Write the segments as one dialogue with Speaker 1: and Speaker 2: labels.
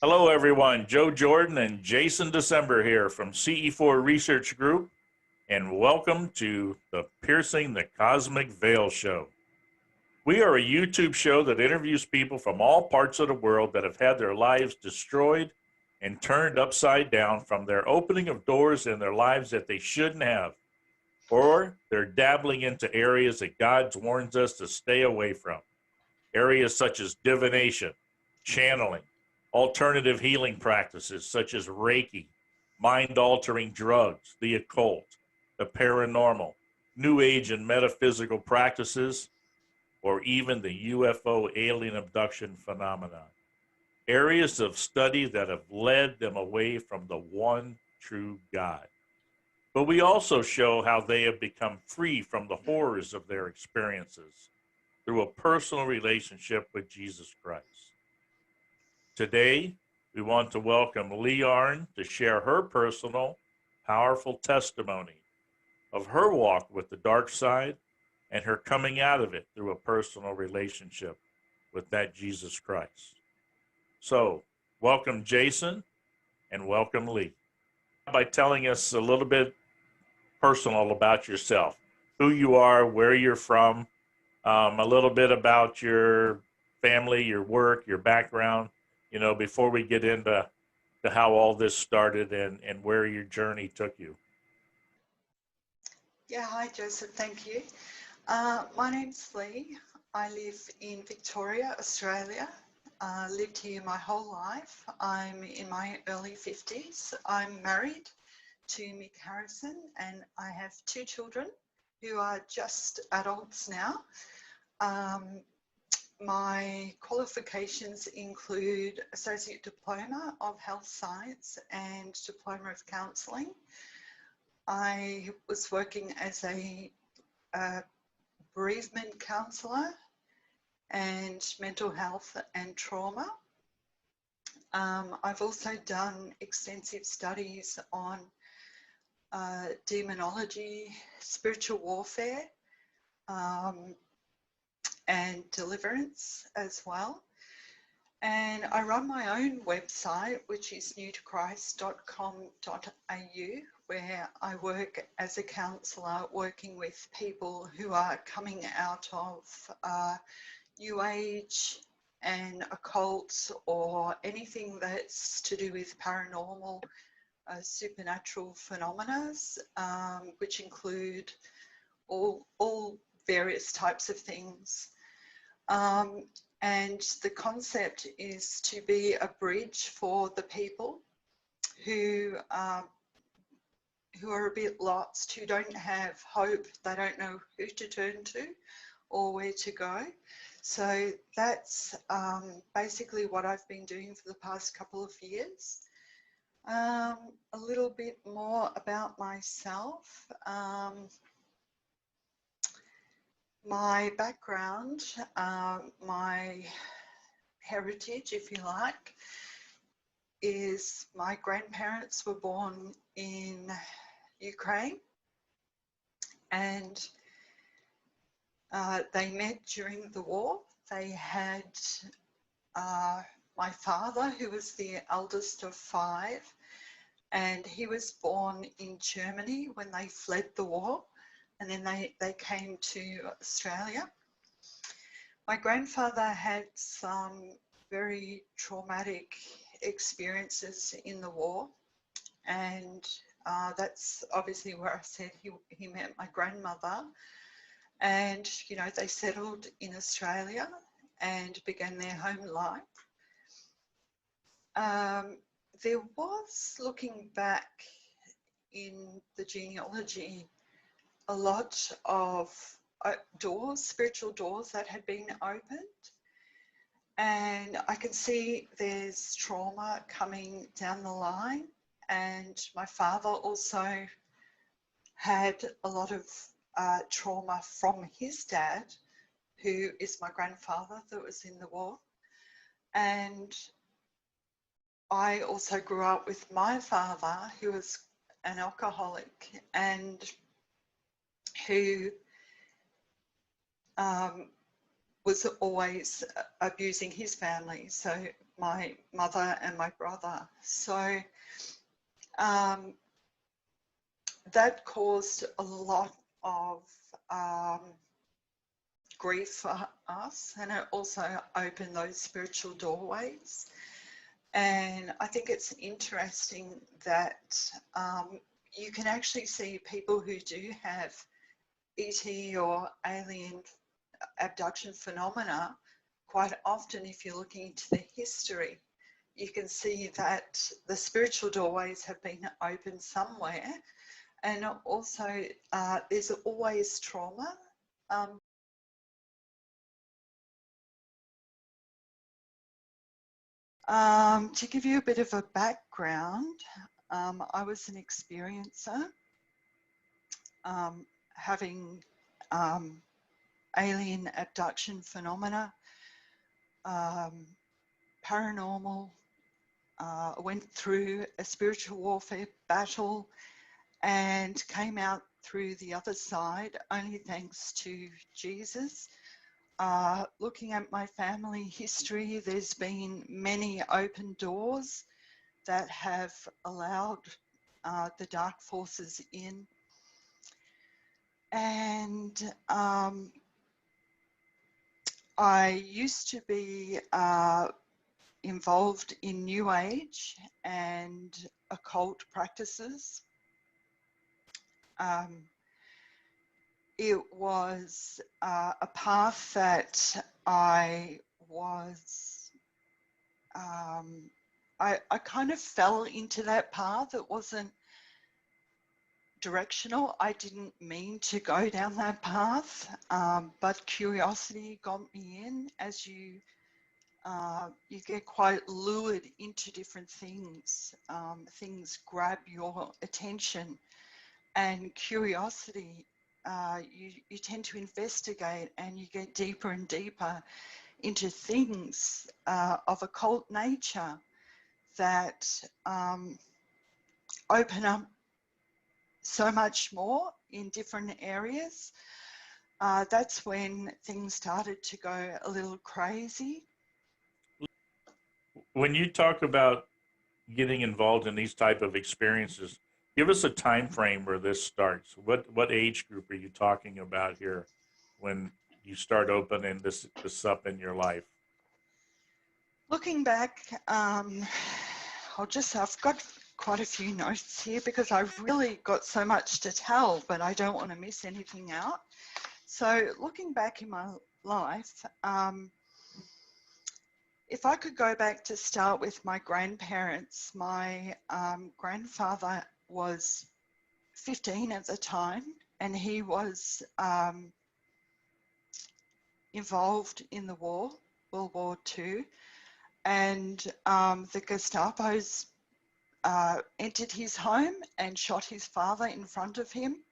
Speaker 1: Hello, everyone. Joe Jordan and Jason December here from CE4 Research Group, and welcome to the Piercing the Cosmic Veil show. We are a YouTube show that interviews people from all parts of the world that have had their lives destroyed and turned upside down from their opening of doors in their lives that they shouldn't have, or they're dabbling into areas that God warns us to stay away from. Areas such as divination, channeling, alternative healing practices such as Reiki, mind altering drugs, the occult, the paranormal, New Age and metaphysical practices, or even the UFO alien abduction phenomenon. Areas of study that have led them away from the one true God. But we also show how they have become free from the horrors of their experiences through a personal relationship with Jesus Christ. Today, we want to welcome Lee Arn to share her personal, powerful testimony of her walk with the dark side and her coming out of it through a personal relationship with that Jesus Christ. So, welcome, Jason, and welcome, Lee. By telling us a little bit personal about yourself, who you are, where you're from, a little bit about your family, your work, your background, before we get into how all this started and where your journey took you.
Speaker 2: Yeah, hi Joseph, thank you. My name's Lee. I live in Victoria, Australia. Lived here my whole life. I'm in my early 50s. I'm married to Mick Harrison and I have two children who are just adults now. My qualifications include Associate Diploma of Health Science and Diploma of Counselling. I was working as a bereavement counsellor and mental health and trauma. I've also done extensive studies on demonology, spiritual warfare, and deliverance as well. And I run my own website, which is newtochrist.com.au, where I work as a counsellor working with people who are coming out of New Age and occult or anything that's to do with paranormal, supernatural phenomena, which include all various types of things. And the concept is to be a bridge for the people who are a bit lost, who don't have hope, they don't know who to turn to or where to go. So that's basically what I've been doing for the past couple of years. A little bit more about myself. My background, my heritage, if you like, is my grandparents were born in Ukraine and they met during the war. They had my father, who was the eldest of five, and he was born in Germany when they fled the war. And then they came to Australia. My grandfather had some very traumatic experiences in the war. And that's obviously where I said he met my grandmother. And, you know, they settled in Australia and began their home life. There was, looking back in the genealogy, a lot of doors, spiritual doors that had been opened. And I can see there's trauma coming down the line. And my father also had a lot of trauma from his dad, who is my grandfather that was in the war. And I also grew up with my father, who was an alcoholic and who was always abusing his family, so my mother and my brother. So that caused a lot of grief for us, and it also opened those spiritual doorways. And I think it's interesting that you can actually see people who do have ET or alien abduction phenomena. Quite often, if you're looking into the history, you can see that the spiritual doorways have been opened somewhere. And also, there's always trauma. To give you a bit of a background, I was an experiencer, having alien abduction phenomena, paranormal, went through a spiritual warfare battle and came out through the other side, only thanks to Jesus. Looking at my family history, there's been many open doors that have allowed the dark forces in. And I used to be involved in New Age and occult practices. It was a path that I was, I kind of fell into that path. It wasn't directional. I didn't mean to go down that path, but curiosity got me in. As you get quite lured into different things. Things grab your attention, and curiosity, you tend to investigate, and you get deeper and deeper into things of occult nature that open up so much more in different areas. That's when things started to go a little crazy.
Speaker 1: When you talk about getting involved in these type of experiences, give us a time frame where this starts. What age group are you talking about here when you start opening this up in your life?
Speaker 2: Looking back, I've got quite a few notes here because I've really got so much to tell, but I don't want to miss anything out. So looking back in my life, if I could go back to start with my grandparents, my grandfather was 15 at the time, and he was involved in the war, World War II, and the Gestapo's entered his home and shot his father in front of him,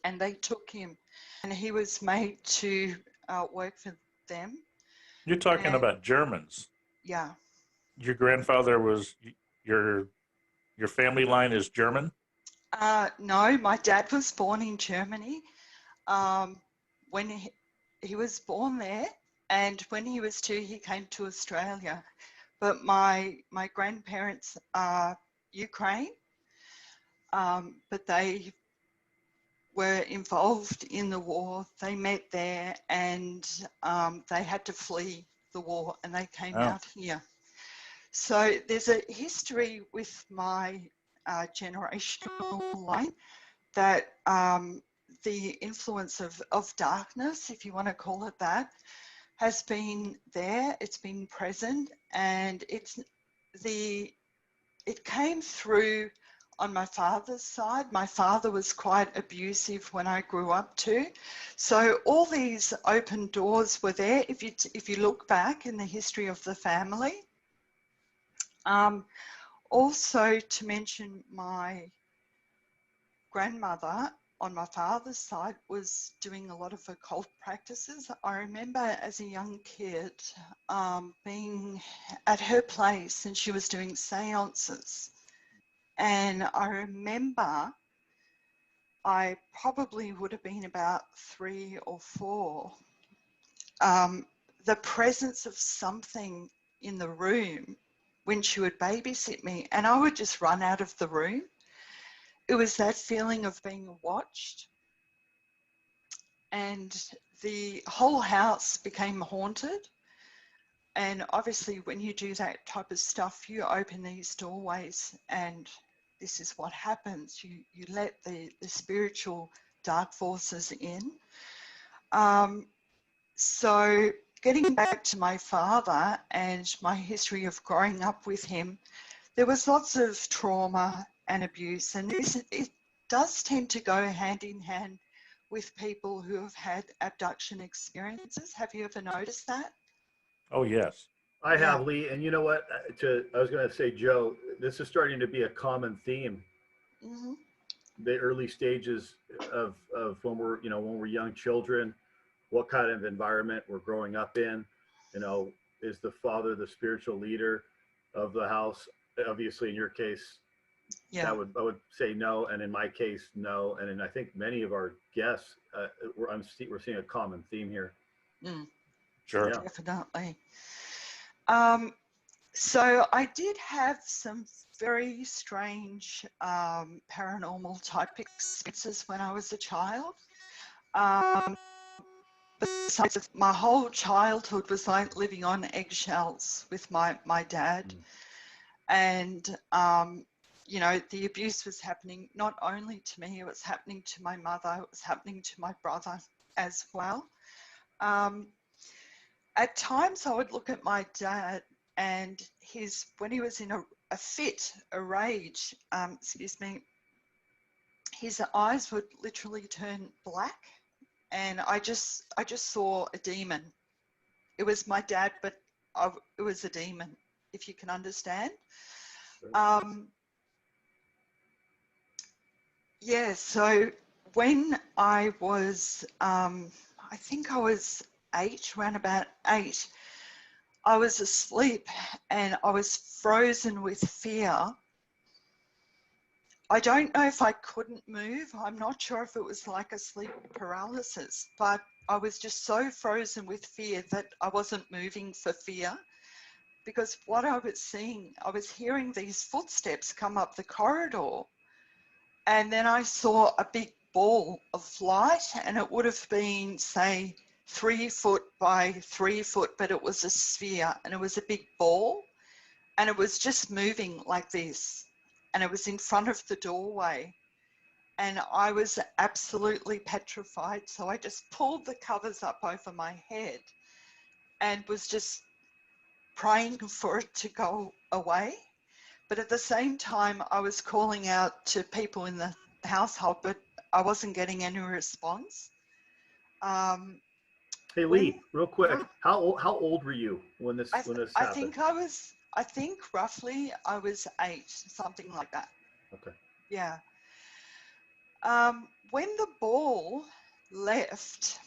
Speaker 2: and they took him, and he was made to work for them.
Speaker 1: You're talking about Germans.
Speaker 2: Yeah.
Speaker 1: Your grandfather was your family line is German?
Speaker 2: No, my dad was born in Germany. When he was born there, and when he was 2, he came to Australia. But my grandparents are Ukraine, but they were involved in the war. They met there, and they had to flee the war, and they came out here. So there's a history with my generational line that the influence of darkness, if you want to call it that, has been there. It's been present, and it came through on my father's side. My father was quite abusive when I grew up too. So all these open doors were there. If you look back in the history of the family. Also to mention, my grandmother on my father's side was doing a lot of occult practices. I remember as a young kid being at her place, and she was doing seances. And I remember I probably would have been about 3 or 4, the presence of something in the room when she would babysit me, and I would just run out of the room. It was that feeling of being watched, and the whole house became haunted. And obviously when you do that type of stuff, you open these doorways, and this is what happens. You let the spiritual dark forces in. So getting back to my father and my history of growing up with him, there was lots of trauma and abuse, and it does tend to go hand in hand with people who have had abduction experiences. Have you ever noticed that?
Speaker 1: Oh, yes.
Speaker 3: I
Speaker 2: Yeah.
Speaker 3: have, Lee, and you know what? I was going to say, Joe, this is starting to be a common theme.
Speaker 2: Mm-hmm.
Speaker 3: The early stages of when we're young children, what kind of environment we're growing up in. Is the father the spiritual leader of the house? Obviously, in your case,
Speaker 2: Yeah.
Speaker 3: I would say no, and in my case, no, and in I think many of our guests, we're seeing a common theme here.
Speaker 2: Mm,
Speaker 1: Sure.
Speaker 3: Yeah.
Speaker 2: definitely. So I did have some very strange paranormal type experiences when I was a child. Besides, my whole childhood was like living on eggshells with my dad. And, the abuse was happening not only to me, it was happening to my mother, it was happening to my brother as well. At times I would look at my dad, and when he was in a fit, a rage, his eyes would literally turn black, and I just saw a demon. It was my dad, but it was a demon, if you can understand. Yeah, so when I was, I think I was 8, around about 8, I was asleep and I was frozen with fear. I don't know if I couldn't move. I'm not sure if it was like a sleep paralysis, but I was just so frozen with fear that I wasn't moving for fear, because what I was seeing, I was hearing these footsteps come up the corridor, and then I saw a big ball of light, and it would have been, say, 3 foot by 3 foot, but it was a sphere, and it was a big ball, and it was just moving like this, and it was in front of the doorway, and I was absolutely petrified. So I just pulled the covers up over my head and was just praying for it to go away. But at the same time, I was calling out to people in the household, but I wasn't getting any response.
Speaker 3: Hey, Lee, real quick, how old were you when this happened?
Speaker 2: I think roughly I was 8, something like that.
Speaker 3: Okay.
Speaker 2: Yeah. When the ball left,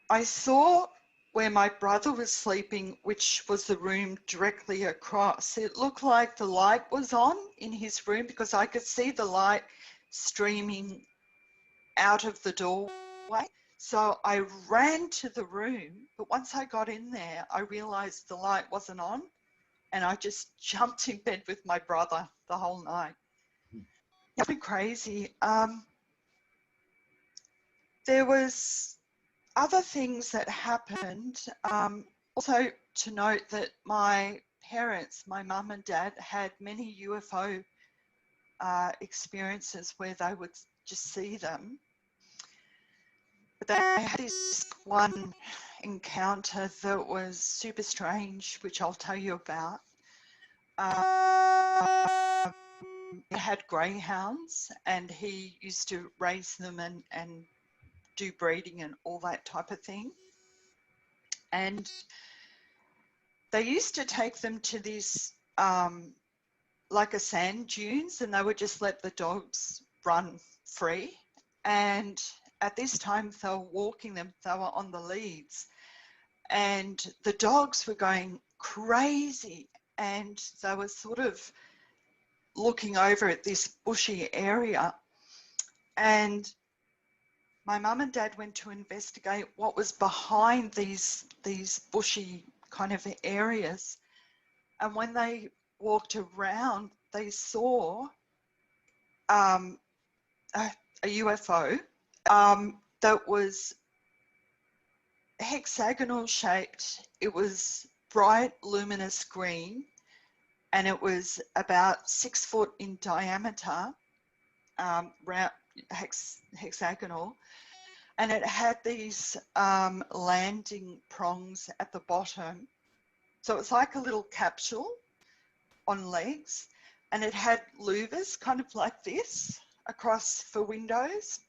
Speaker 2: I saw where my brother was sleeping, which was the room directly across. It looked like the light was on in his room, because I could see the light streaming out of the doorway. So I ran to the room, but once I got in there, I realized the light wasn't on, and I just jumped in bed with my brother the whole night. It's been crazy. There was other things that happened. Also to note that my parents, my mum and dad, had many UFO experiences where they would just see them. But they had this one encounter that was super strange, which I'll tell you about. He had greyhounds, and he used to raise them and do breeding and all that type of thing. And they used to take them to this like a sand dunes, and they would just let the dogs run free. And at this time they were walking them, they were on the leads, and the dogs were going crazy, and they were sort of looking over at this bushy area, and my mum and dad went to investigate what was behind these bushy kind of areas. And when they walked around, they saw a UFO that was hexagonal shaped. It was bright, luminous green, and it was about 6 foot in diameter, round, hexagonal, and it had these landing prongs at the bottom. So it's like a little capsule on legs, and it had louvers kind of like this across for windows.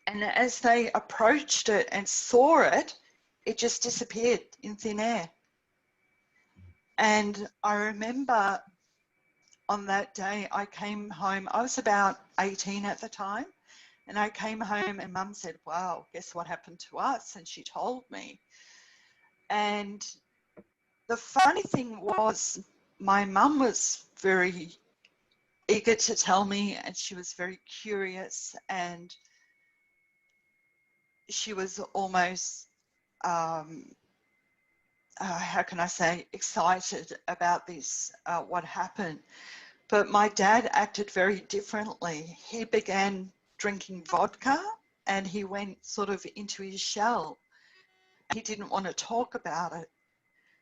Speaker 2: And as they approached it and saw it, it just disappeared in thin air. And I remember on that day, I came home, I was about 18 at the time, and I came home and Mum said, wow, guess what happened to us? And she told me. And the funny thing was, my mum was very eager to tell me, and she was very curious, and she was almost, how can I say, excited about this, what happened. But my dad acted very differently. He began drinking vodka and he went sort of into his shell. He didn't want to talk about it.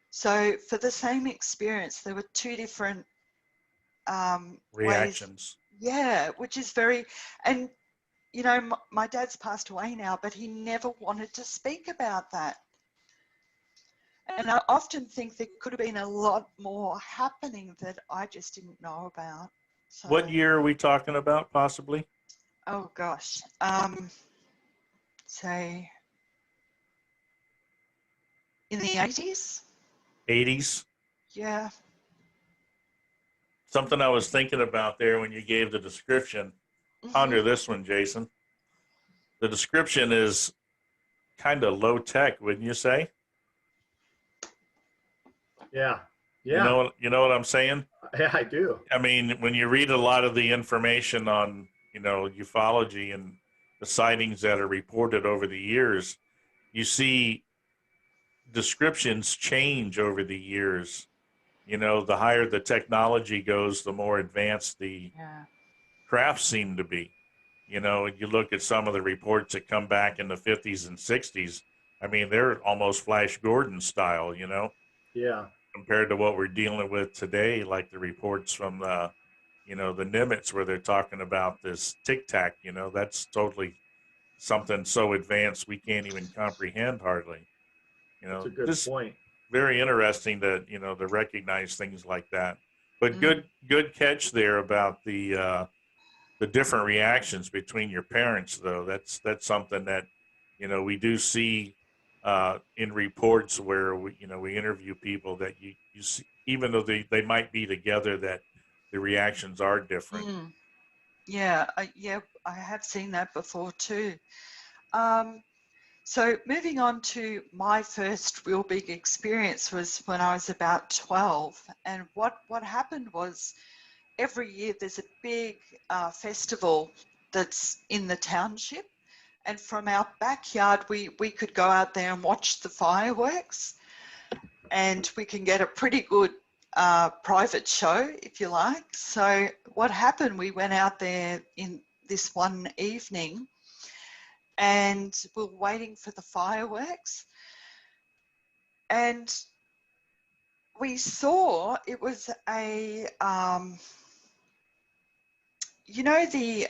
Speaker 2: So for the same experience, there were two different
Speaker 1: Reactions.
Speaker 2: ways. Yeah, which is very, and you know, my dad's passed away now, but he never wanted to speak about that. And I often think there could have been a lot more happening that I just didn't know about. So,
Speaker 1: What year are we talking about, possibly?
Speaker 2: oh gosh, say in the 80s.
Speaker 1: 80s?
Speaker 2: Yeah.
Speaker 1: Something I was thinking about there when you gave the description. Ponder this one, Jason. The description is kind of low tech, wouldn't you say?
Speaker 3: Yeah.
Speaker 1: You know what I'm saying?
Speaker 3: Yeah, I do.
Speaker 1: I mean, when you read a lot of the information on, ufology and the sightings that are reported over the years, you see descriptions change over the years. The higher the technology goes, the more advanced the crafts seem to be. You look at some of the reports that come back in the 50s and 60s. I mean, they're almost Flash Gordon style,
Speaker 3: Yeah.
Speaker 1: compared to what we're dealing with today, like the reports from the Nimitz, where they're talking about this tic tac. That's totally something so advanced we can't even comprehend hardly.
Speaker 3: That's a good
Speaker 1: Just
Speaker 3: point.
Speaker 1: very interesting to to recognize things like that. But good catch there about the different reactions between your parents, though. That's something that we do see in reports where we interview people that you see, even though they might be together, that the reactions are different.
Speaker 2: Yeah, I have seen that before too. So moving on to my first real big experience was when I was about 12, and what happened was every year there's a big festival that's in the township, and from our backyard we could go out there and watch the fireworks, and we can get a pretty good private show if you like. So what happened, we went out there in this one evening and we were waiting for the fireworks, and we saw it was a you know the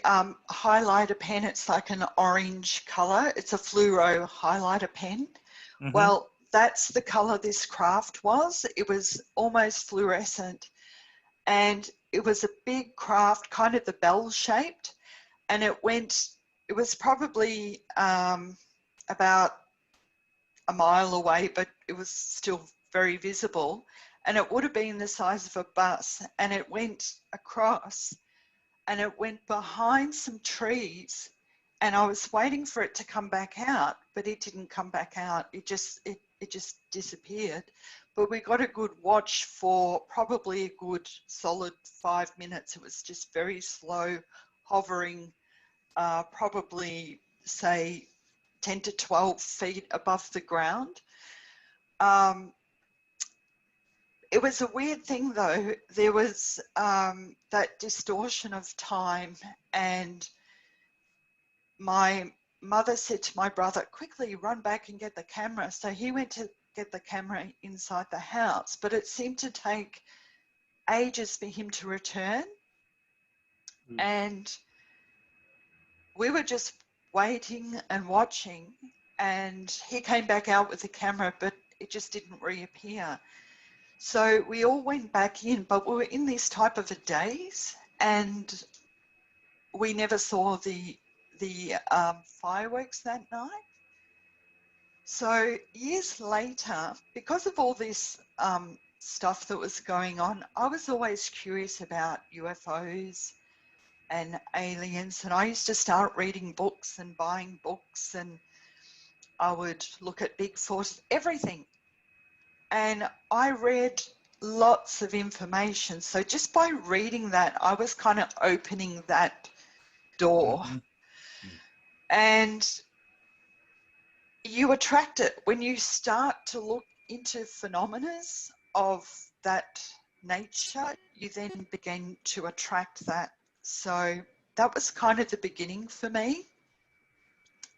Speaker 2: highlighter pen, it's like an orange color, it's a fluoro highlighter pen.
Speaker 1: Mm-hmm.
Speaker 2: Well, that's the color this craft was. It was almost fluorescent, and it was a big craft, kind of the bell shaped, and it was probably about a mile away, but it was still very visible, and it would have been the size of a bus, and it went across and it went behind some trees, and I was waiting for it to come back out, but it didn't come back out. It just disappeared. But we got a good watch for probably a good solid 5 minutes. It was just very slow, hovering, probably say 10 to 12 feet above the ground. It was a weird thing though. There was that distortion of time, and my mother said to my brother, quickly run back and get the camera. So he went to get the camera inside the house, but it seemed to take ages for him to return. And we were just waiting and watching, and he came back out with the camera, but it just didn't reappear. So we all went back in, but we were in this type of a daze, and we never saw the fireworks that night. So years later, because of all this stuff that was going on, I was always curious about UFOs and aliens, and I used to start reading books and buying books, and I would look at Bigfoot, everything. And I read lots of information. So just by reading that, I was kind of opening that door. And you attract it. When you start to look into phenomena of that nature, you then begin to attract that. So that was kind of the beginning for me.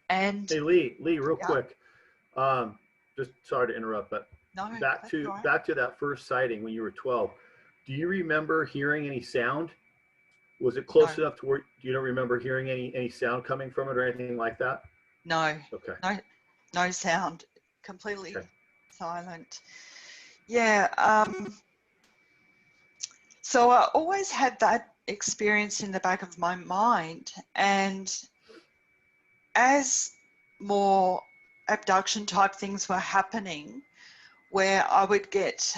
Speaker 2: And
Speaker 3: hey, Lee, real quick, just sorry to interrupt, but
Speaker 2: no,
Speaker 3: back to that first sighting when you were 12. Do you remember hearing any sound? Was it close enough to where you don't remember hearing any sound coming from it or anything like that?
Speaker 2: No.
Speaker 3: Okay.
Speaker 2: No sound. Completely silent. Yeah. So I always had that experience in the back of my mind, and as more abduction type things were happening, where I would get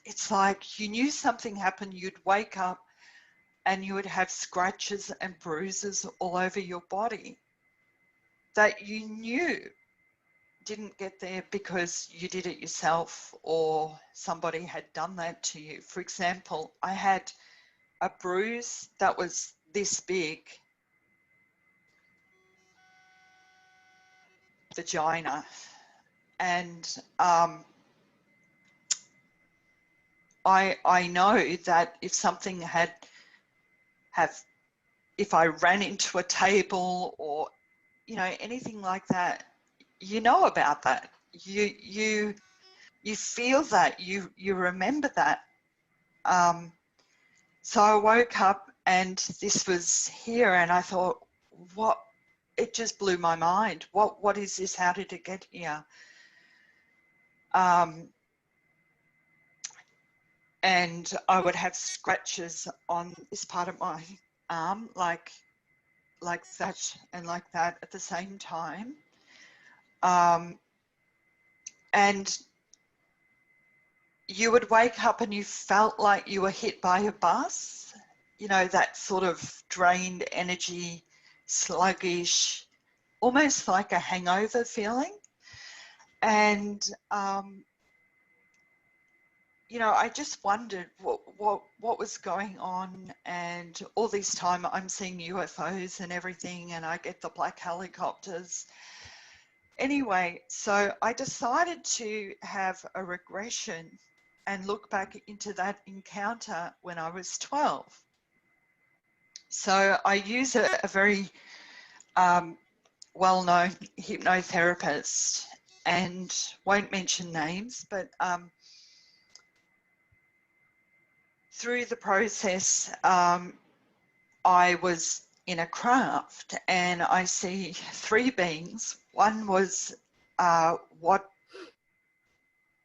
Speaker 2: it's like you knew something happened, you'd wake up and you would have scratches and bruises all over your body that you knew didn't get there because you did it yourself or somebody had done that to you. For example, I had a bruise that was this big, vagina, and I know that if something if I ran into a table or anything like that, you know about that. You feel that, you remember that. So I woke up and this was here, and I thought, what? It just blew my mind. What is this? How did it get here? And I would have scratches on this part of my arm, like that and like that at the same time. And you would wake up and you felt like you were hit by a bus, that sort of drained energy, sluggish, almost like a hangover feeling. And I just wondered what was going on, and all this time I'm seeing UFOs and everything, and I get the black helicopters. Anyway, so I decided to have a regression and look back into that encounter when I was 12. So I use a very well-known hypnotherapist, and won't mention names, but through the process, I was in a craft and I see three beings. One was what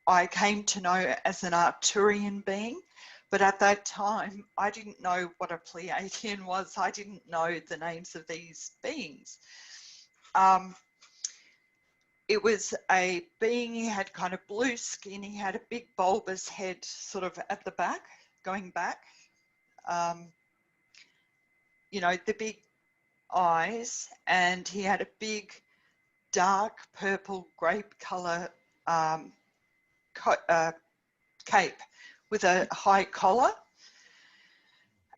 Speaker 2: I came to know as an Arcturian being, but at that time, I didn't know what a Pleiadian was. I didn't know the names of these beings. It was a being, he had kind of blue skin, he had a big bulbous head sort of at the back, going back. The big eyes, and he had a big dark purple grape colour cape with a high collar.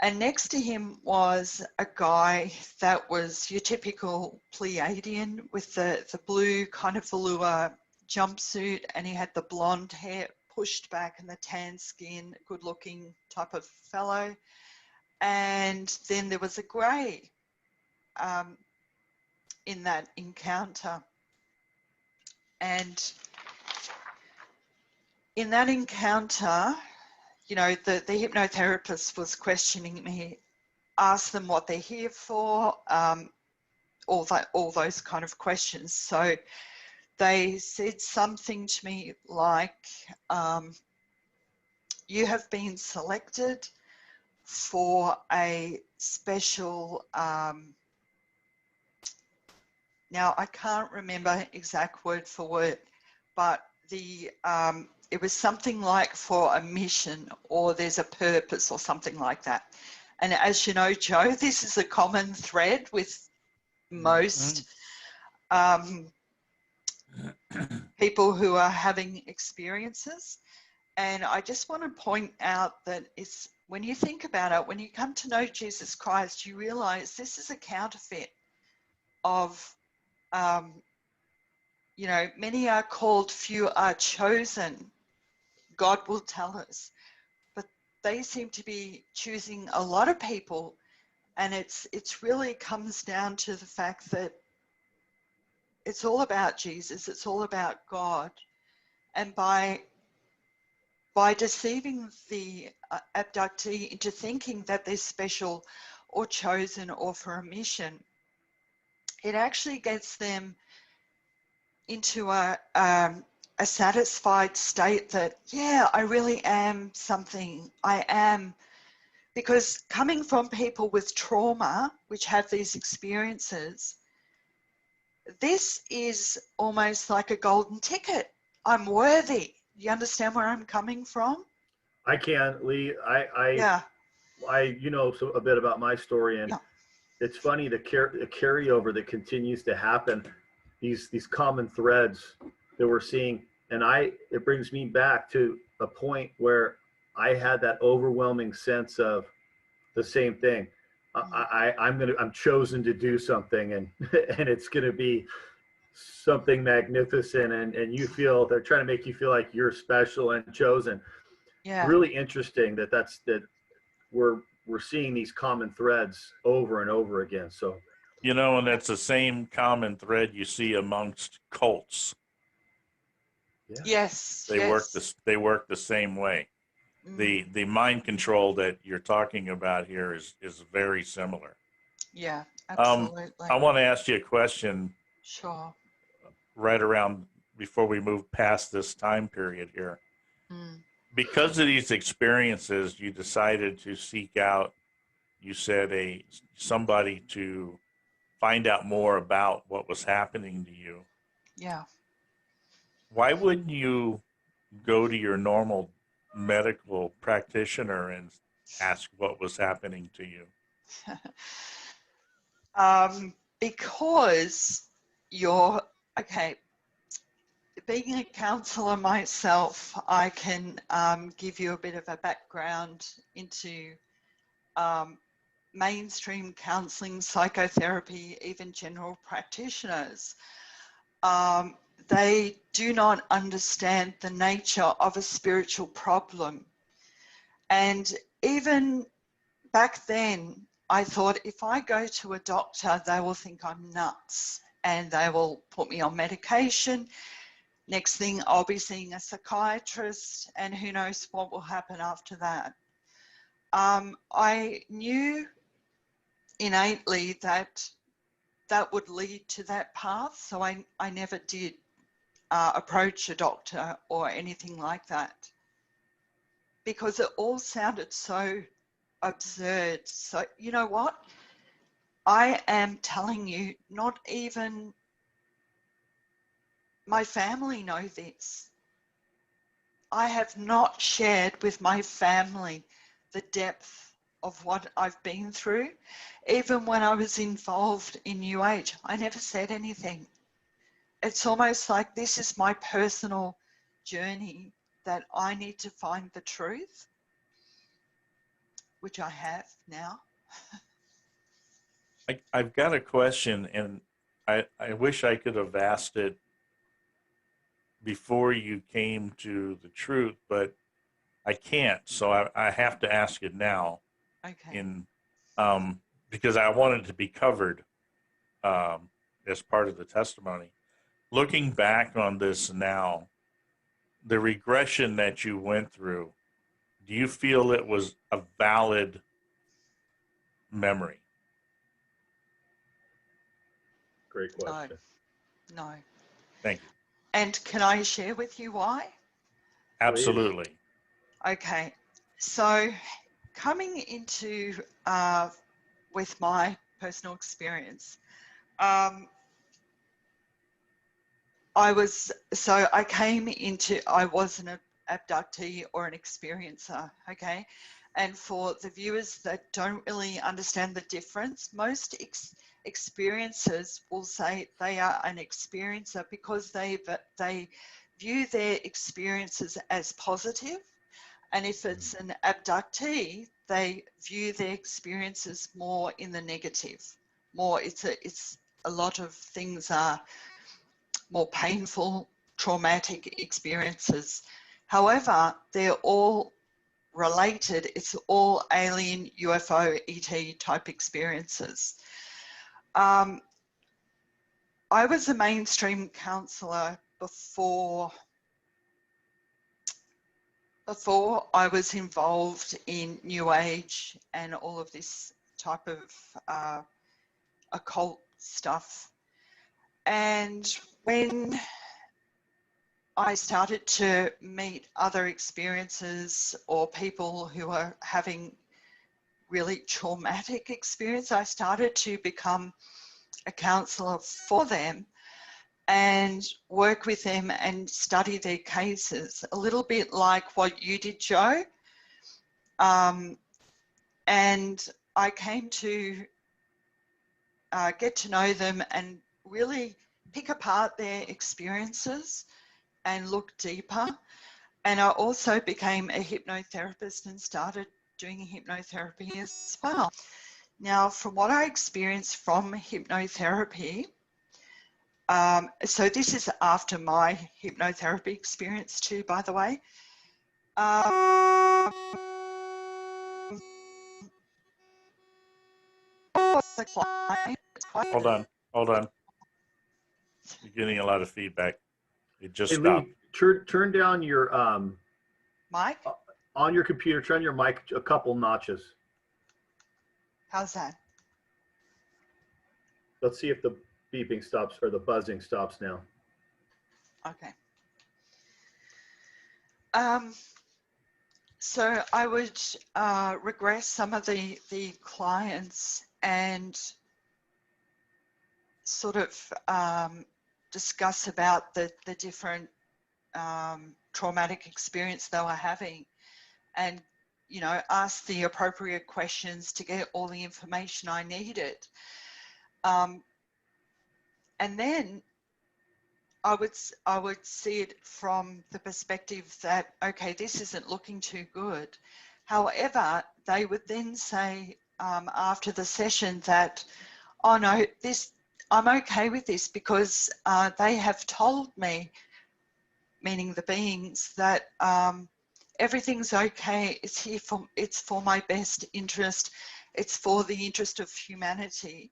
Speaker 2: And next to him was a guy that was your typical Pleiadian with the blue kind of velour jumpsuit, and he had the blonde hair pushed back and the tan skin, good looking type of fellow. And then there was a grey in that encounter. And in that encounter, you know, the hypnotherapist was questioning me, asked them what they're here for, all those kind of questions. So they said something to me like, you have been selected for a special, now I can't remember exact word for word, but it was something like for a mission, or there's a purpose or something like that. And as you know, Joe, this is a common thread with most people who are having experiences. And I just want to point out that it's, when you think about it, when you come to know Jesus Christ, you realize this is a counterfeit of, you know, many are called, few are chosen. God will tell us, but they seem to be choosing a lot of people, and it's really comes down to the fact that it's all about Jesus, it's all about God, and by deceiving the abductee into thinking that they're special or chosen or for a mission, it actually gets them into a satisfied state that, yeah, I really am something. I am, because coming from people with trauma, which have these experiences, this is almost like a golden ticket. I'm worthy. You understand where I'm coming from?
Speaker 3: I can, Lee.
Speaker 2: Yeah.
Speaker 3: You know, so a bit about my story, and
Speaker 2: Yeah.
Speaker 3: it's funny the carryover that continues to happen. These common threads that we're seeing, and it brings me back to a point where I had that overwhelming sense of the same thing. I'm chosen to do something, and and it's gonna be something magnificent, and you feel they're trying to make you feel like you're special and chosen.
Speaker 2: Yeah.
Speaker 3: Really interesting that we're seeing these common threads over and over again. So,
Speaker 1: You know, and that's the same common thread you see amongst cults.
Speaker 3: yeah.
Speaker 2: Yes.
Speaker 1: They work the same way.
Speaker 2: Mm.
Speaker 1: The mind control that you're talking about here is very similar.
Speaker 2: Yeah, absolutely.
Speaker 1: I want to ask you a question
Speaker 2: Sure.
Speaker 1: right around before we move past this time period here.
Speaker 2: Mm.
Speaker 1: Because of these experiences, you decided to seek out, you said, somebody to find out more about what was happening to you.
Speaker 2: Yeah.
Speaker 1: Why wouldn't you go to your normal medical practitioner and ask what was happening to you?
Speaker 2: Because you're, okay, being a counsellor myself, I can give you a bit of a background into mainstream counselling, psychotherapy, even general practitioners. They do not understand the nature of a spiritual problem. And even back then, I thought, if I go to a doctor, they will think I'm nuts and they will put me on medication. Next thing, I'll be seeing a psychiatrist, and who knows what will happen after that. I knew innately that would lead to that path, so I never did approach a doctor or anything like that, because it all sounded so absurd. So, you know what? I am telling you, not even my family know this. I have not shared with my family the depth of what I've been through. Even when I was involved in New Age, I never said anything. It's almost like this is my personal journey, that I need to find the truth. which I have now.
Speaker 1: I've got a question, and I wish I could have asked it before you came to the truth, but I can't, so I have to ask it now.
Speaker 2: Okay.
Speaker 1: In because I wanted to be covered as part of the testimony. Looking back on this now, the regression that you went through, do you feel it was a valid memory?
Speaker 3: Great question.
Speaker 2: No.
Speaker 1: Thank you.
Speaker 2: And can I share with you why?
Speaker 1: Absolutely.
Speaker 2: Okay. So coming into with my personal experience, I was an abductee or an experiencer, okay? And for the viewers that don't really understand the difference, most experiencers will say they are an experiencer because they view their experiences as positive. And if it's an abductee, they view their experiences more in the negative. It's a lot of things are more painful, traumatic experiences. However, they're all related. It's all alien, UFO, ET type experiences. I was a mainstream counsellor before I was involved in New Age and all of this type of occult stuff. And when I started to meet other experiences or people who are having really traumatic experience, I started to become a counsellor for them and work with them and study their cases, a little bit like what you did, Joe. And I came to get to know them and really pick apart their experiences and look deeper. And I also became a hypnotherapist and started doing hypnotherapy as well. Now, from what I experienced from hypnotherapy, so this is after my hypnotherapy experience too, by the way.
Speaker 1: Hold on. You're getting a lot of feedback. It just
Speaker 3: Hey,
Speaker 1: stopped.
Speaker 3: Lee, turn down your
Speaker 2: Mike?
Speaker 3: on your computer, turn your mic a couple notches.
Speaker 2: How's that?
Speaker 3: Let's see if the beeping stops or the buzzing stops now.
Speaker 2: Okay. So I would regress some of the clients and sort of discuss about the different traumatic experience they were having, and ask the appropriate questions to get all the information I needed. And then I would see it from the perspective that, okay, this isn't looking too good. However, they would then say after the session that, oh no, I'm okay with this because they have told me, meaning the beings, that everything's okay. It's for my best interest. It's for the interest of humanity.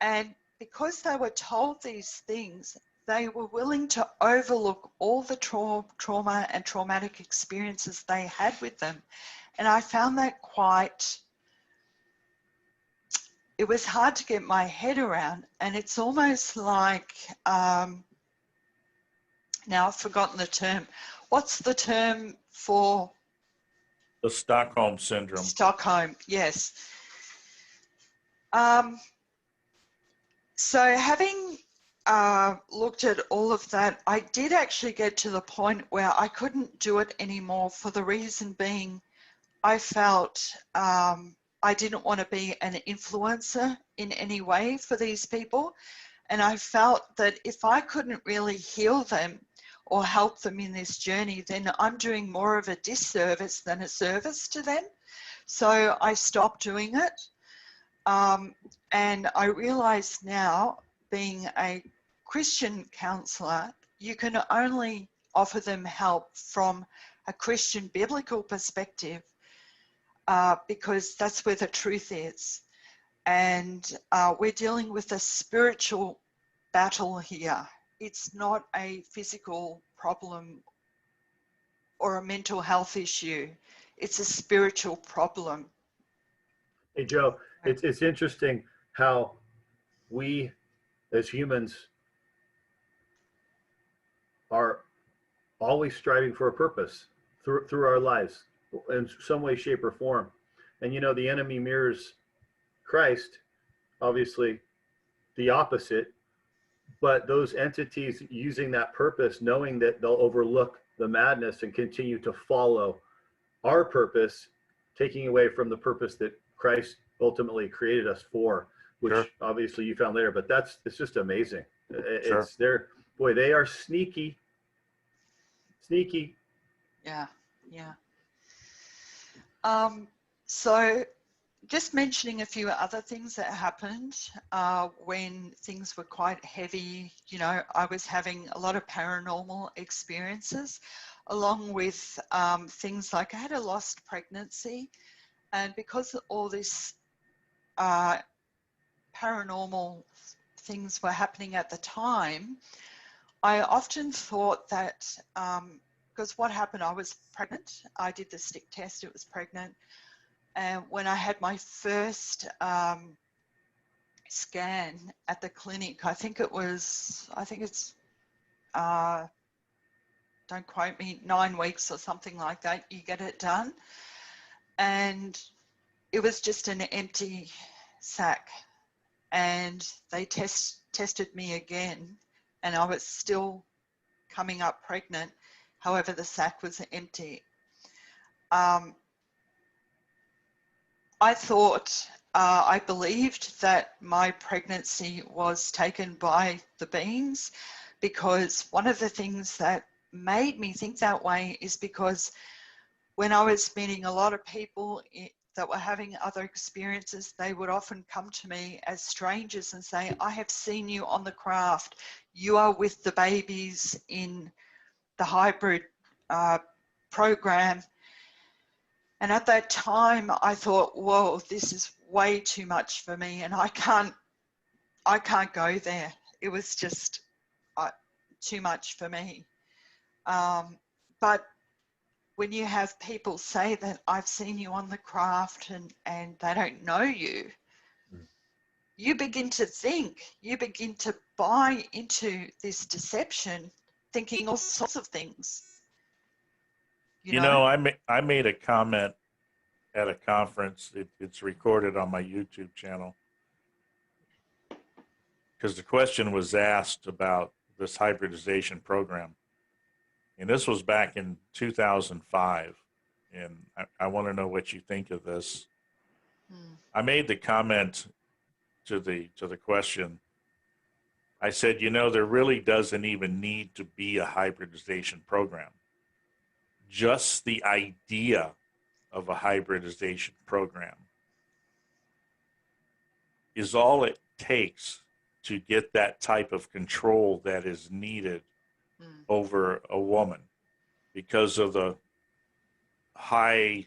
Speaker 2: And because they were told these things, they were willing to overlook all the trauma and traumatic experiences they had with them. And I found that it was hard to get my head around. And it's almost like, now I've forgotten the term. What's the term for?
Speaker 1: The Stockholm Syndrome.
Speaker 2: Stockholm, yes. So having looked at all of that, I did actually get to the point where I couldn't do it anymore, for the reason being I felt I didn't want to be an influencer in any way for these people. And I felt that if I couldn't really heal them or help them in this journey, then I'm doing more of a disservice than a service to them. So I stopped doing it. And I realize now, being a Christian counselor, you can only offer them help from a Christian biblical perspective, because that's where the truth is. And we're dealing with a spiritual battle here. It's not a physical problem or a mental health issue. It's a spiritual problem.
Speaker 3: Hey, Joe, it's interesting how we as humans are always striving for a purpose through our lives in some way, shape, or form. And you know, the enemy mirrors Christ, obviously the opposite, but those entities using that purpose, knowing that they'll overlook the madness and continue to follow our purpose, taking away from the purpose that Christ ultimately created us for, which
Speaker 1: Sure.
Speaker 3: obviously you found later. But it's just amazing.
Speaker 1: Sure.
Speaker 3: It's boy, they are sneaky.
Speaker 2: Yeah. So just mentioning a few other things that happened when things were quite heavy. You know, I was having a lot of paranormal experiences, along with things like I had a lost pregnancy. And because all this paranormal things were happening at the time, I often thought that, because what happened, I was pregnant. I did the stick test, it was pregnant. And when I had my first scan at the clinic, I think it's, don't quote me, 9 weeks or something like that, you get it done. And it was just an empty sac. And they tested me again, and I was still coming up pregnant. However, the sac was empty. I thought, I believed that my pregnancy was taken by the beings, because one of the things that made me think that way is because when I was meeting a lot of people that were having other experiences, they would often come to me as strangers and say, I have seen you on the craft. You are with the babies in the hybrid program. And at that time, I thought, whoa, this is way too much for me, and I can't go there. It was just too much for me. But when you have people say that I've seen you on the craft and they don't know you, you begin to think, you begin to buy into this deception, thinking all sorts of things. You know?
Speaker 1: I made a comment at a conference. It's recorded on my YouTube channel, because the question was asked about this hybridization program. And this was back in 2005. And I want to know what you think of this. I made the comment to the question. I said, you know, there really doesn't even need to be a hybridization program. Just the idea of a hybridization program is all it takes to get that type of control that is needed over a woman, because of the high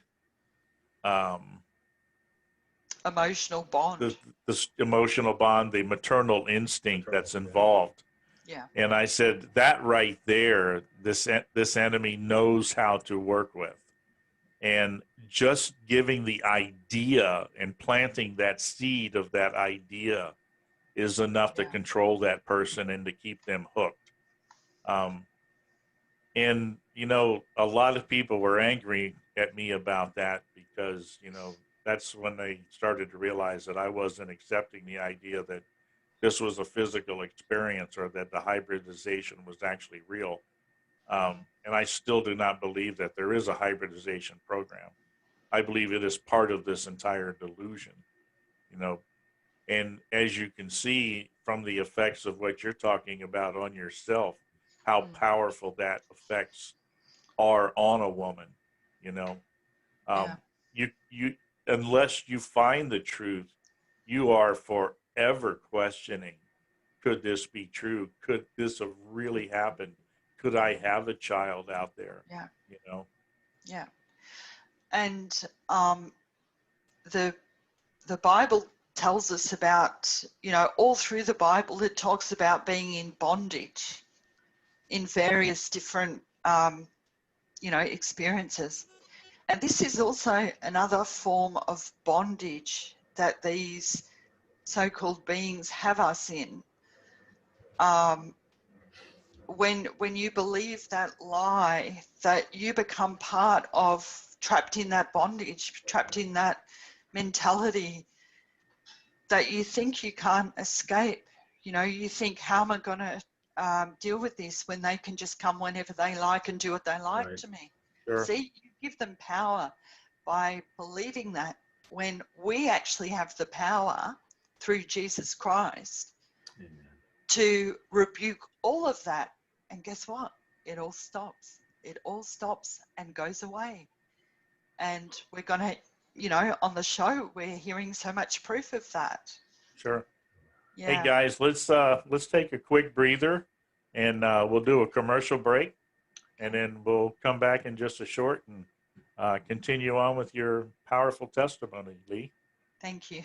Speaker 2: emotional bond.
Speaker 1: the emotional bond, the maternal instinct that's involved.
Speaker 2: Yeah.
Speaker 1: And I said, that right there, this enemy knows how to work with. And just giving the idea and planting that seed of that idea is enough to control that person and to keep them hooked. And, you know, a lot of people were angry at me about that, because, you know, that's when they started to realize that I wasn't accepting the idea that this was a physical experience, or that the hybridization was actually real. And I still do not believe that there is a hybridization program. I believe it is part of this entire delusion, you know. And as you can see from the effects of what you're talking about on yourself, how powerful that effects are on a woman, you know. unless you find the truth, you are forever questioning, could this be true? Could this have really happened? Could I have a child out there?
Speaker 2: Yeah.
Speaker 1: You know?
Speaker 2: Yeah. And the Bible tells us about, all through the Bible, it talks about being in bondage in various different, experiences. And this is also another form of bondage that these so-called beings have us in. When you believe that lie, that you become part of, trapped in that bondage, trapped in that mentality, that you think you can't escape. You think, how am I going to deal with this when they can just come whenever they like and do what they like
Speaker 3: Right.
Speaker 2: to me?
Speaker 1: Sure.
Speaker 2: See, you give them power by believing that, when we actually have the power through Jesus Christ
Speaker 3: Amen.
Speaker 2: to rebuke all of that. And guess what? It all stops. It all stops and goes away. And we're going to, on the show, we're hearing so much proof of that.
Speaker 1: Sure.
Speaker 2: Yeah.
Speaker 1: Hey guys, let's take a quick breather, and we'll do a commercial break, and then we'll come back in just a short and continue on with your powerful testimony, Lee.
Speaker 2: Thank you.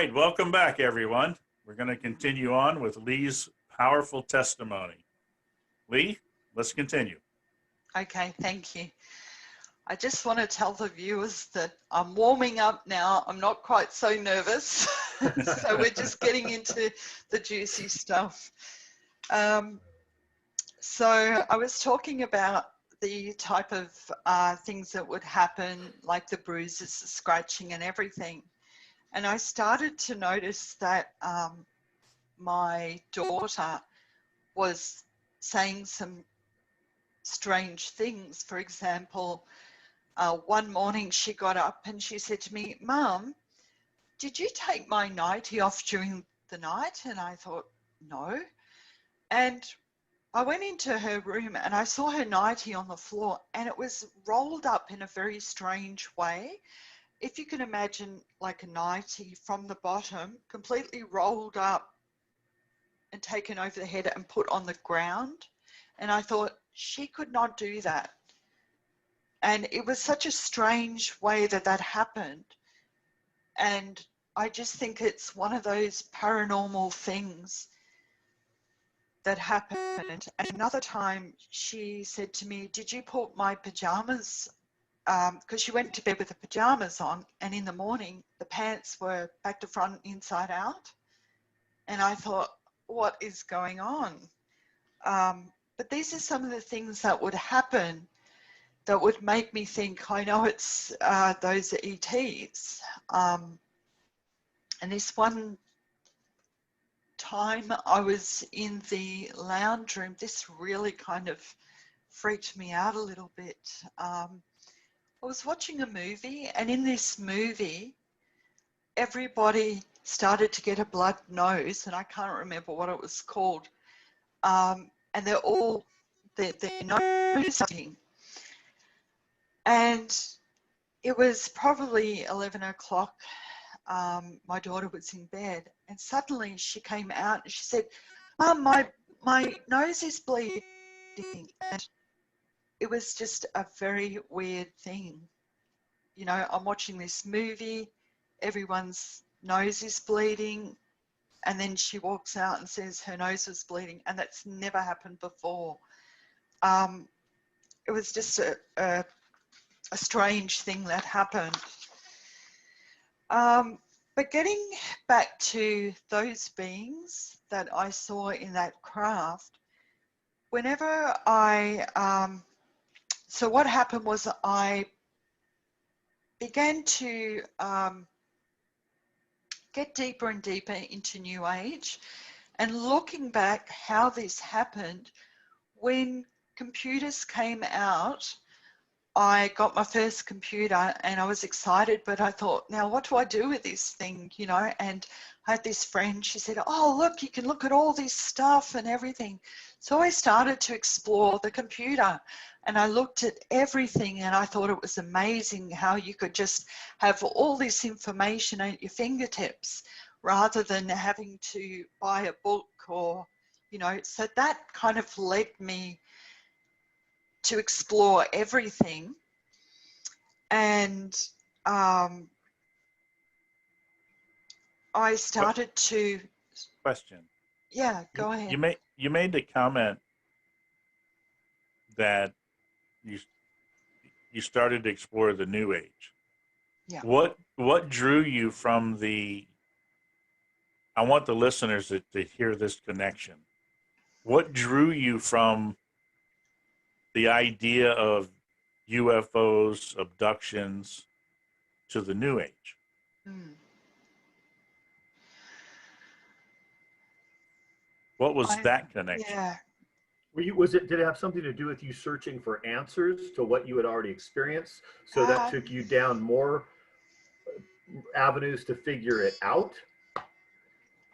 Speaker 1: right, welcome back, everyone. We're going to continue on with Lee's powerful testimony. Lee, let's continue.
Speaker 2: Okay, thank you. I just want to tell the viewers that I'm warming up now. I'm not quite so nervous. So we're just getting into the juicy stuff. So I was talking about the type of things that would happen, like the bruises, the scratching and everything. And I started to notice that my daughter was saying some strange things. For example, one morning she got up and she said to me, "Mum, did you take my nightie off during the night?" And I thought, no. And I went into her room and I saw her nightie on the floor, and it was rolled up in a very strange way. If you can imagine like a nightie from the bottom, completely rolled up and taken over the head and put on the ground. And I thought, she could not do that. And it was such a strange way that that happened. And I just think it's one of those paranormal things that happened. And another time she said to me, "Did you put my pajamas?" Because she went to bed with the pajamas on, and in the morning the pants were back to front, inside out. And I thought, what is going on? But these are some of the things that would happen that would make me think, I know it's those ETs. And this one time I was in the lounge room, this really kind of freaked me out a little bit. I was watching a movie, and in this movie, everybody started to get a blood nose, and I can't remember what it was called. And they're all, they're nosing. And it was probably 11 o'clock. My daughter was in bed, and suddenly she came out and she said, "Mum, my nose is bleeding." And it was just a very weird thing. You know, I'm watching this movie, everyone's nose is bleeding, and then she walks out and says her nose was bleeding, and that's never happened before. It was just a strange thing that happened. But getting back to those beings that I saw in that craft, whenever so what happened was I began to get deeper and deeper into New Age, and looking back how this happened, when computers came out, I got my first computer and I was excited, but I thought, now what do I do with this thing, you know? And I had this friend, she said, "Oh, look, you can look at all this stuff and everything." So I started to explore the computer, and I looked at everything, and I thought it was amazing how you could just have all this information at your fingertips rather than having to buy a book or, you know, so that kind of led me to explore everything. And I started to...
Speaker 1: Question.
Speaker 2: Yeah, go ahead.
Speaker 1: You made the comment that you started to explore the New Age.
Speaker 2: Yeah.
Speaker 1: What drew you from the... I want the listeners to hear this connection. What drew you from the idea of UFOs, abductions, to the New Age? What was that connection?
Speaker 2: Yeah.
Speaker 3: Did it have something to do with you searching for answers to what you had already experienced? So that took you down more avenues to figure it out?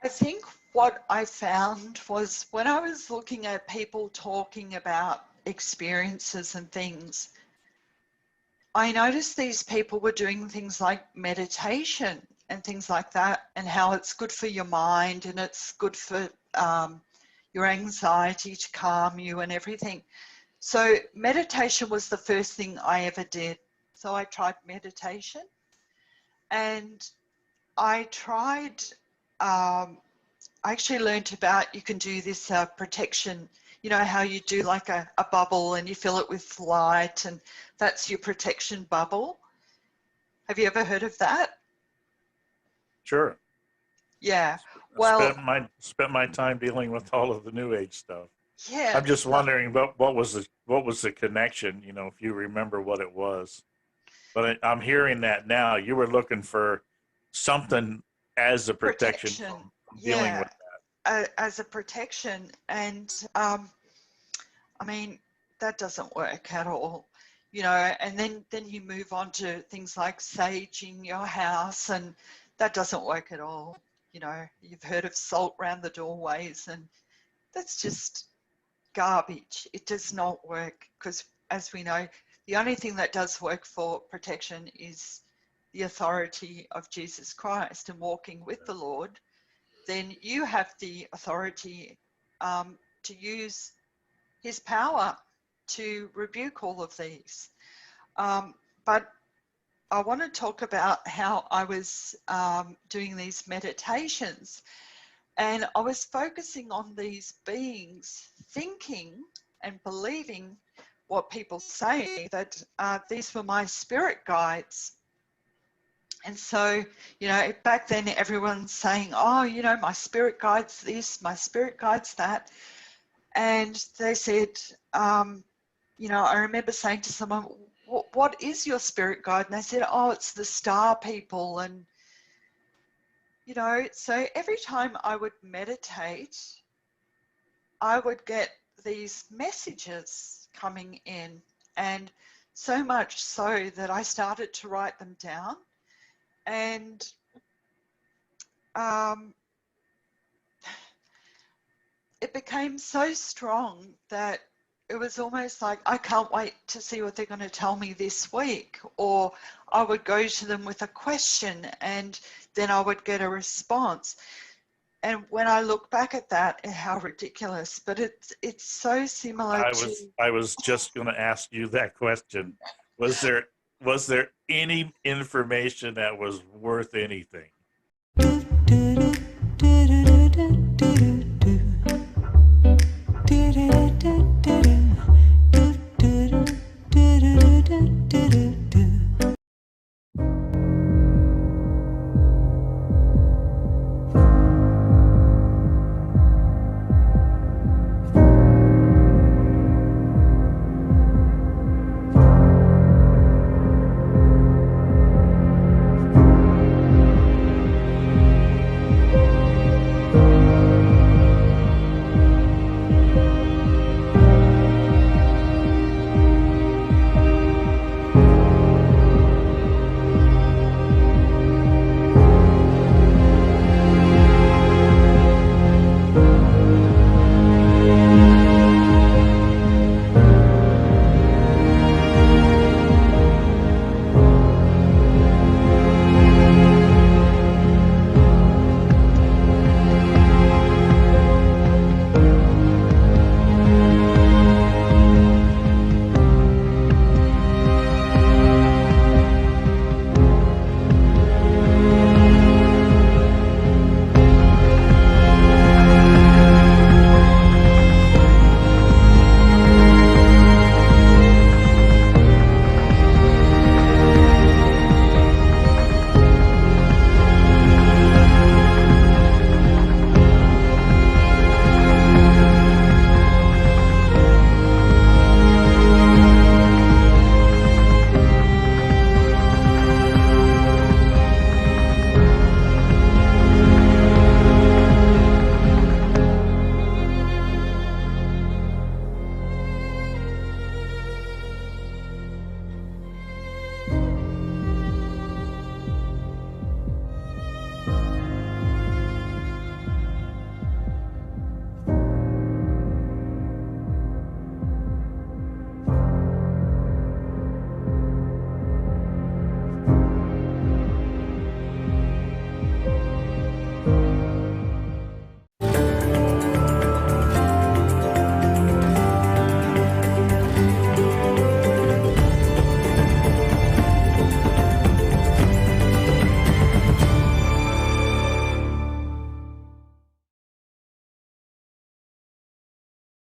Speaker 2: I think what I found was when I was looking at people talking about experiences and things, I noticed these people were doing things like meditation and things like that, and how it's good for your mind and it's good for your anxiety to calm you and everything. So meditation was the first thing I ever did. So I tried meditation, and I tried, I actually learned about, you can do this protection, you know how you do like a bubble and you fill it with light, and that's your protection bubble. Have you ever heard of that?
Speaker 1: Sure.
Speaker 2: Yeah.
Speaker 1: I
Speaker 2: Well,
Speaker 1: spent my time dealing with all of the New Age stuff.
Speaker 2: yeah.
Speaker 1: I'm just wondering what was the connection, you know, if you remember what it was. But I'm hearing that now. You were looking for something as a protection from dealing
Speaker 2: Yeah,
Speaker 1: with.
Speaker 2: as a protection. And I mean, that doesn't work at all, you know, and then you move on to things like saging your house, and that doesn't work at all. You know, you've heard of salt round the doorways, and that's just garbage. It does not work because, as we know, the only thing that does work for protection is the authority of Jesus Christ and walking with the Lord. Then you have the authority to use his power to rebuke all of these. But I want to talk about how I was doing these meditations, and I was focusing on these beings, thinking and believing what people say, that these were my spirit guides. And so, you know, back then everyone's saying, oh, you know, my spirit guides this, my spirit guides that. And they said, you know, I remember saying to someone, what is your spirit guide? And they said, oh, it's the star people. And, you know, so every time I would meditate, I would get these messages coming in, and so much so that I started to write them down. And it became so strong that it was almost like, I can't wait to see what they're going to tell me this week. Or I would go to them with a question and then I would get a response. And when I look back at that, how ridiculous, but it's so similar to...
Speaker 1: I was just going to ask you that question. Was there any information that was worth anything?